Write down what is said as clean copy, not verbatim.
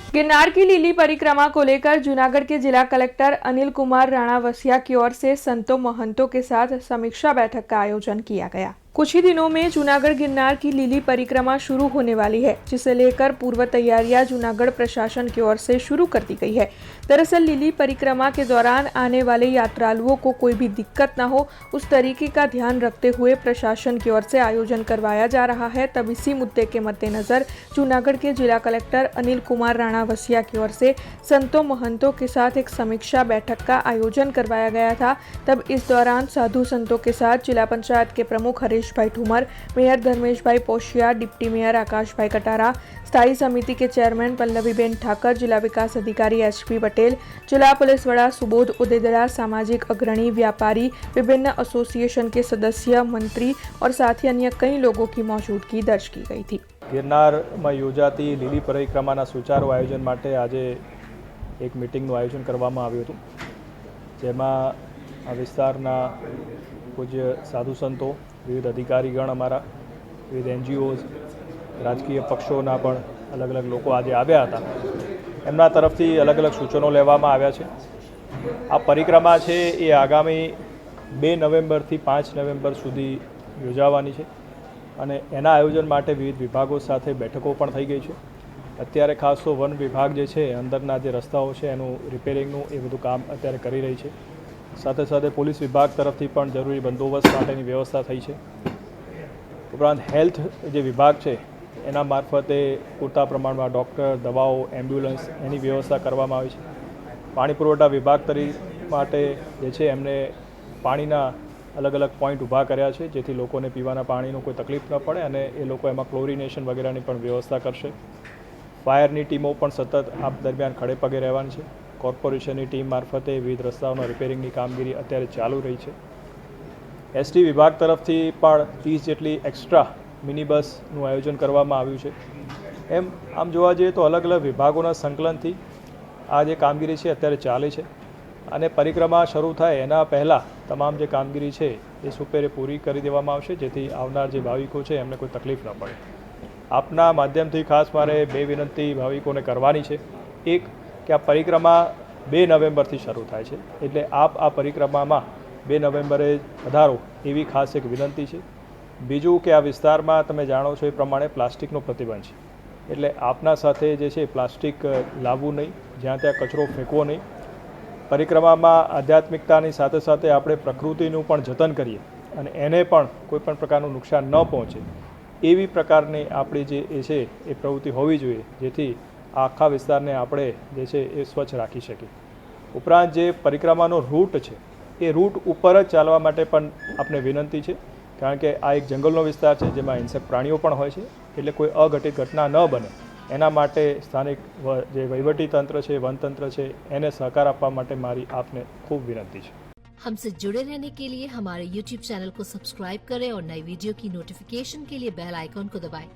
गिरनार की लीली परिक्रमा को लेकर जूनागढ़ के जिला कलेक्टर अनिल कुमार राणावसिया की ओर से संतों महंतों के साथ समीक्षा बैठक का आयोजन किया गया। कुछ ही दिनों में जूनागढ़ गिरनार की लीली परिक्रमा शुरू होने वाली है, जिसे लेकर पूर्व तैयारियां जूनागढ़ प्रशासन की ओर से शुरू कर दी गई है। दरअसल लीली परिक्रमा के दौरान आने वाले यात्रालुओं को कोई भी दिक्कत न हो, उस तरीके का ध्यान रखते हुए प्रशासन की ओर से आयोजन करवाया जा रहा है। तब इसी मुद्दे के मद्देनजर जूनागढ़ के जिला कलेक्टर अनिल कुमार राणावसिया की ओर से संतों महंतों के साथ एक समीक्षा बैठक का आयोजन करवाया गया था। तब इस दौरान साधु संतों के साथ जिला पंचायत के प्रमुख हरीश भाई ठूमर, मेयर धर्मेश भाई पोशिया, डिप्टी मेयर आकाश भाई कटारा, स्थायी समिति के चेयरमैन पल्लवीबेन ठाकर, जिला विकास अधिकारी एचपी पटेल, जिला पुलिस वड़ा सुबोध उदेदड़ा, सामाजिक अग्रणी, व्यापारी, विभिन्न एसोसिएशन के सदस्य, मंत्री और साथ ही अन्य कई लोगों की मौजूदगी दर्ज की गई थी। गिरनार में योजाती લીલી પરિક્રમાના સુચારુ આયોજન માટે આજે એક મીટિંગનું આયોજન કરવામાં આવ્યું હતું, જેમાં આ વિસ્તારના પૂજ્ય સાધુ સંતો, વિવિધ અધિકારીગણ, અમારા વિવિધ એનજીઓઝ, રાજકીય પક્ષોના પણ અલગ અલગ લોકો આજે આવ્યા હતા। એમના તરફથી અલગ અલગ સૂચનો લેવામાં આવ્યા છે। આ પરિક્રમા છે એ આગામી 2 નવેમ્બરથી 5 નવેમ્બર સુધી યોજાવાની છે અને એના આયોજન માટે વિવિધ વિભાગો સાથે બેઠકો પણ થઈ ગઈ છે। અત્યારે ખાસ તો વન વિભાગ જે છે અંદરના જે રસ્તાઓ છે એનું રિપેરિંગનું એ બધું કામ અત્યારે કરી રહી છે। સાથે સાથે પોલીસ વિભાગ તરફથી પણ જરૂરી બંદોબસ્ત માટેની વ્યવસ્થા થઈ છે। ઉપરાંત હેલ્થ જે વિભાગ છે એના મારફતે પૂરતા પ્રમાણમાં ડૉક્ટર, દવાઓ, એમ્બ્યુલન્સ એની વ્યવસ્થા કરવામાં આવી છે। પાણી પુરવઠા વિભાગ માટે જે છે એમને પાણીના अलग अलग पॉइंट ऊभा कर्या छे, जेथी लोकोने पीवाना पाणीनो कोई तकलीफ न पड़े अने ए लोको एमां क्लोरिनेशन वगैरेनी पण व्यवस्था करशे। फायरनी टीमों पण सतत आ दरमियान खड़े पगे रहेवानी छे। कॉर्पोरेशननी टीम मार्फते विविध रस्ताओना रिपेरिंगनी कामगीरी अत्यारे चालू रही छे। एसटी विभाग तरफथी पण 30 जेटली एक्स्ट्रा मिनी बसनुं आयोजन करवामां आव्युं छे। एम आम जोवा जईए तो अलग अलग विभागोना संकलनथी आ जे कामगीरी छे अत्यारे चाले छे અને પરિક્રમા શરૂ થાય એના પહેલાં તમામ જે કામગીરી છે એ સુપેરે પૂરી કરી દેવામાં આવશે, જેથી આવનાર જે ભાવિકો છે એમને કોઈ તકલીફ ન પડે। આપના માધ્યમથી ખાસ મારે 2 વિનંતી ભાવિકોને કરવાની છે। એક કે આ પરિક્રમા 2 નવેમ્બરથી શરૂ થાય છે, એટલે આપ આ પરિક્રમામાં 2 નવેમ્બરે પધારો એવી ખાસ એક વિનંતી છે। બીજું કે આ વિસ્તારમાં તમે જાણો છો એ પ્રમાણે પ્લાસ્ટિકનો પ્રતિબંધ છે, એટલે આપના સાથે જે છે પ્લાસ્ટિક લાવવું નહીં, જ્યાં ત્યાં કચરો ફેંકવો નહીં। પરિક્રમામાં આધ્યાત્મિકતાની સાથે સાથે આપણે પ્રકૃતિનું પણ જતન કરીએ અને એને પણ કોઈપણ પ્રકારનું નુકસાન ન પહોંચે એવી પ્રકારની આપણી જે છે એ પ્રવૃત્તિ હોવી જોઈએ, જેથી આખા વિસ્તારને આપણે જે છે એ સ્વચ્છ રાખી શકીએ। ઉપરાંત જે પરિક્રમાનો રૂટ છે એ રૂટ ઉપર જ ચાલવા માટે પણ આપણે વિનંતી છે, કારણ કે આ એક જંગલનો વિસ્તાર છે જેમાં હિંસક પ્રાણીઓ પણ હોય છે, એટલે કોઈ અઘટિત ઘટના ન બને એના માટે સ્થાનિક જે વહીવટી તંત્ર છે, વનતંત્ર છે, એને સહકાર આપવા માટે મારી આપને ખૂબ વિનંતી છે। हमसे जुड़े रहने के लिए हमारे YouTube चैनल को सब्सक्राइब करें और नई वीडियो की नोटिफिकेशन के लिए बेल आइकॉन को दबाएं।